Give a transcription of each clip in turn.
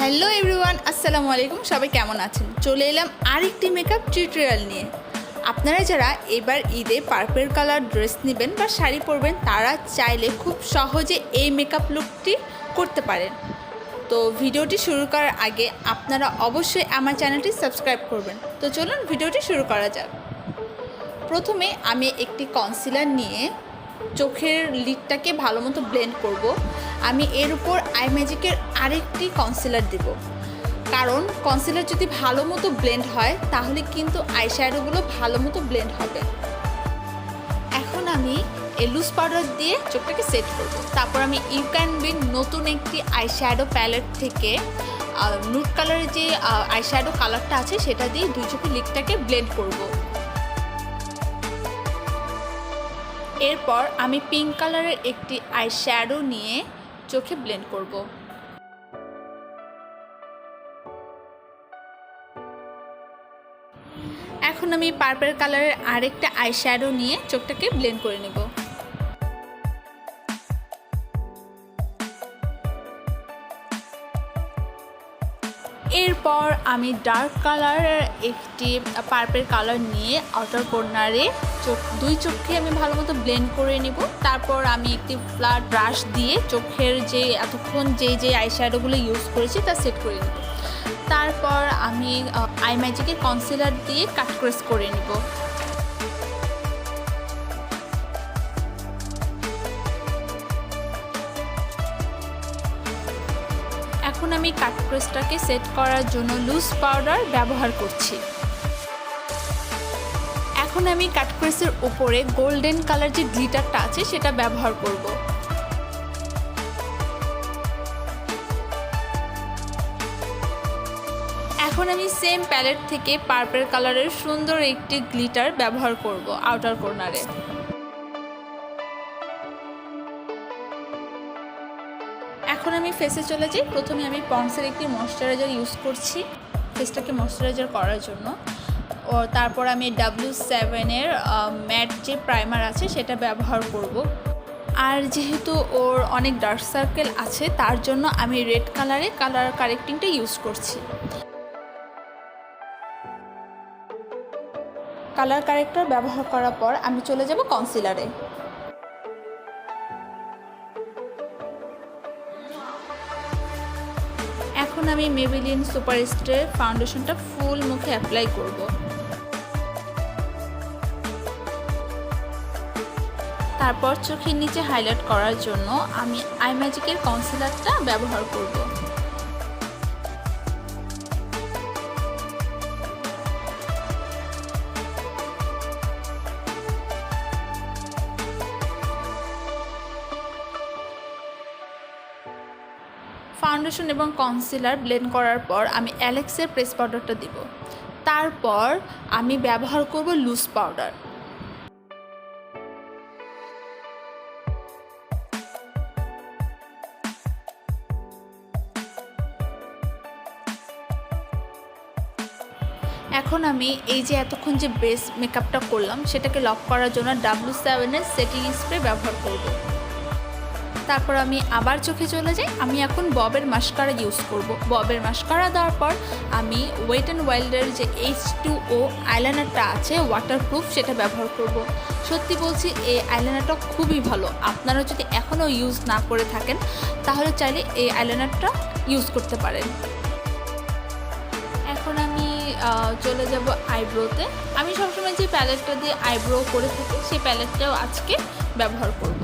Hello everyone, আসসালামু আলাইকুম। সবাই কেমন আছেন? চলে এলাম আরেকটি মেকআপ টিউটোরিয়াল নিয়ে। আপনারা যারা এবার ঈদে পার্পল কালার ড্রেস নেবেন বা শাড়ি পরবেন, তারা চাইলে খুব সহজে এই মেকআপ লুকটি করতে পারেন। তো ভিডিওটি শুরু করার আগে আপনারা অবশ্যই আমার চ্যানেলটি সাবস্ক্রাইব করবেন। তো চলুন ভিডিওটি শুরু করা যাক। প্রথমে আমি একটি কনসিলার নিয়ে চোখের লিডটাকে ভালো মতো ব্লেন্ড করব। আমি এর উপর আই ম্যাজিকের আরেকটি কনসিলার দেব, কারণ কনসিলার যদি ভালো মতো ব্লেন্ড হয় তাহলে কিন্তু আইশ্যাডোগুলো ভালো মতো ব্লেন্ড হবে। এখন আমি এই লুজ পাউডার দিয়ে চোখটাকে সেট করব। তারপর আমি ইউ ক্যান বি নতুন একটি আইশ্যাডো প্যালেট থেকে নুড কালারের যে আইশ্যাডো কালারটা আছে সেটা দিয়ে দুই চোখের লিডটাকে ব্লেন্ড করব। এরপর আমি পিঙ্ক কালারের একটি আইশ্যাডো নিয়ে চোখে ব্লেন্ড করব। এখন আমি পার্পল কালারের আরেকটা আইশ্যাডো নিয়ে চোখটাকে ব্লেন্ড করে নেব। এরপর আমি ডার্ক কালারের একটি পার্পল কালার নিয়ে আউটার কর্নারে দুই চোখে আমি ভালো মতো ব্লেন্ড করে নেব। তারপর আমি একটি ফ্ল্যাট ব্রাশ দিয়ে চোখের যে এতক্ষণ যে আইশ্যাডোগুলো ইউজ করেছি তা সেট করে নেব। তারপর আমি আই ম্যাজিকের কনসিলার দিয়ে কাট ক্রস করে নেব। এখন আমি কাট ক্রসটাকে সেট করার জন্য লুজ পাউডার ব্যবহার করছি। এখন আমি কাট ক্রসের উপরে গোল্ডেন কালার যে গ্লিটারটা আছে সেটা ব্যবহার করব। এখন আমি সেম প্যালেট থেকে পার্পল কালারের সুন্দর একটি গ্লিটার ব্যবহার করব আউটার কর্নারে। এখন আমি ফেসে চলে যাই। প্রথমে আমি পন্ডসের একটি ময়শ্চারাইজার ইউজ করছি ফেসটাকে ময়শ্চারাইজার করার জন্য। ও তারপর আমি W7-এর ম্যাট যে প্রাইমার আছে সেটা ব্যবহার করব। আর যেহেতু ওর অনেক ডার্ক সার্কেল আছে তার জন্য আমি রেড কালারে কালার কারেক্টিংটা ইউজ করছি। কালার কারেক্টর ব্যবহার করার পর আমি চলে যাব কনসিলারে। এখন আমি মেবেলিন সুপারস্টার ফাউন্ডেশনটা ফুল মুখে অ্যাপ্লাই করব। তারপর চোখের নিচে হাইলাইট করার জন্য আমি আই ম্যাজিকের কনসিলারটা ব্যবহার করব। ফাউন্ডেশন এবং কনসিলার ব্লেন্ড করার পর আমি অ্যালেক্সের প্রেস পাউডারটা দিব। তারপর আমি ব্যবহার করব লুজ পাউডার। এখন আমি এই যে এতক্ষণ যে বেস মেকআপটা করলাম সেটাকে লক করার জন্য W7-এর সেটিং স্প্রে ব্যবহার করব। তারপর আমি আবার চোখে চলে যাই। আমি এখন ববের মাস্কারা ইউজ করব। ববের মাস্কারা দেওয়ার পর আমি ওয়েট অ্যান্ড ওয়াইল্ডের যে H2O আইলাইনারটা আছে ওয়াটারপ্রুফ সেটা ব্যবহার করব। সত্যি বলছি এই আইলাইনারটা খুবই ভালো। আপনারা যদি এখনও ইউজ না করে থাকেন তাহলে চাইলে এই আইলাইনারটা ইউজ করতে পারেন। এখন আমি চলে যাব আইব্রোতে। আমি সবসময় যে প্যালেটটা দিয়ে আইব্রো করে থাকি সেই প্যালেটটাও আজকে ব্যবহার করব।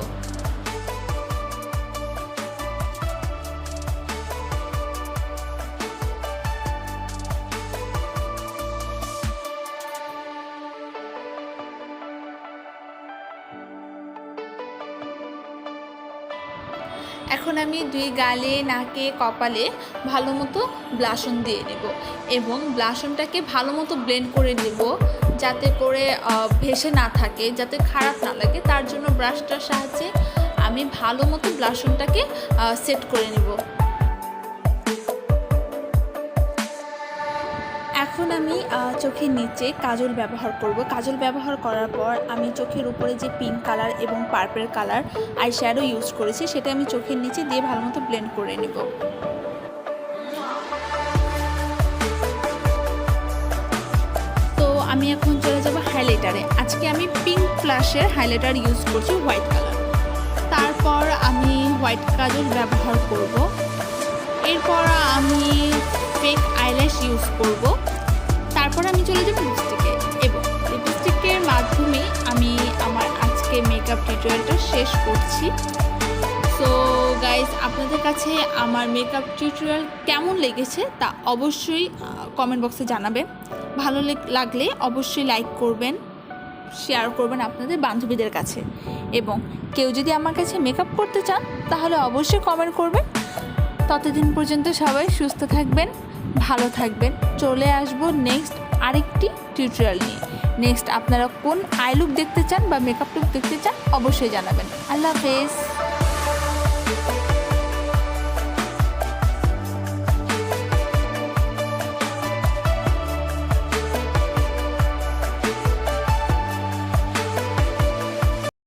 এখন আমি দুই গালে, নাকে, কপালে ভালো মতো ব্লাশন দিয়ে নেব এবং ব্লাশনটাকে ভালো মতো ব্লেন্ড করে নেব যাতে করে ভেসে না থাকে, যাতে খারাপ না লাগে। তার জন্য ব্রাশটার সাহায্যে আমি ভালো মতো ব্লাশনটাকে সেট করে নেব। এখন আমি চোখের নিচে কাজল ব্যবহার করব। কাজল ব্যবহার করার পর আমি চোখের উপরে যে পিঙ্ক কালার এবং পার্পল কালার আইশ্যাডো ইউজ করেছি সেটা আমি চোখের নিচে দিয়ে ভালো মতো ব্লেন্ড করে নেব। আমি এখন চলে যাব হাইলাইটারে। আজকে আমি পিঙ্ক ফ্ল্যাশের হাইলাইটার ইউজ করছি, হোয়াইট কালার। তারপর আমি হোয়াইট কাজল ব্যবহার করব। এরপর আমি ফেক আইল্যাশ ইউজ করব। তারপর আমি চলে যাব লিপস্টিকে, এবং লিপস্টিকের মাধ্যমে আমি আমার আজকে মেকআপ টিউটোরিয়ালটা শেষ করছি। সো গাইজ, আপনাদের কাছে আমার মেকআপ টিউটোরিয়াল কেমন লেগেছে তা অবশ্যই কমেন্ট বক্সে জানাবেন। ভালো লাগলে অবশ্যই লাইক করবেন, শেয়ার করবেন আপনাদের বান্ধবীদের কাছে, এবং কেউ যদি আমার কাছে মেকআপ করতে চান তাহলে অবশ্যই কমেন্ট করবেন। ততদিন পর্যন্ত সবাই সুস্থ থাকবেন, ভালো থাকবেন। চলে আসবো নেক্সট আরেকটি টিউটোরিয়াল নিয়ে। নেক্সট আপনারা কোন আই লুক দেখতে চান বা মেকআপ লুক দেখতে চান অবশ্যই জানাবেন। আল্লাহ হাফেজ।